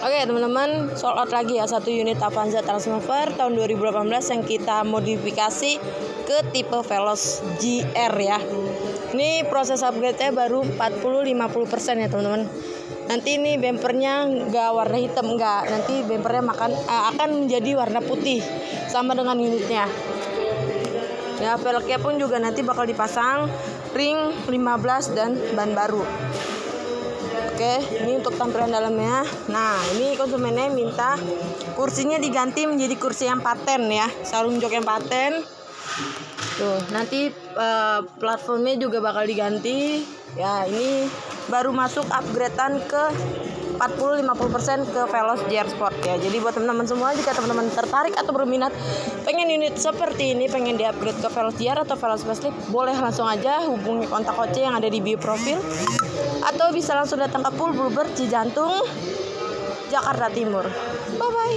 Oke teman-teman, sold out lagi ya satu unit Avanza Transmover tahun 2018 yang kita modifikasi ke tipe Veloz GR ya. Ini proses upgrade-nya baru 40-50% ya teman-teman. Nanti ini bempernya nggak warna hitam, nggak. Nanti bempernya akan menjadi warna putih sama dengan unitnya. Ya, velgnya pun juga nanti bakal dipasang ring 15 dan ban baru. Oke, ini untuk tampilan dalamnya. Nah, ini konsumennya minta kursinya diganti menjadi kursi yang paten ya, sarung jok yang paten. Tuh, nanti platformnya juga bakal diganti. Ya, ini baru masuk upgradean ke 40-50% ke Veloz GR Sport ya. Jadi buat teman-teman semua, jika teman-teman tertarik atau berminat pengen unit seperti ini, pengen di-upgrade ke Veloz GR atau Veloz Facelift, boleh langsung aja hubungi kontak Oce yang ada di bio profil, atau bisa langsung datang ke Pool Bluebird Cijantung, Jakarta Timur. Bye bye.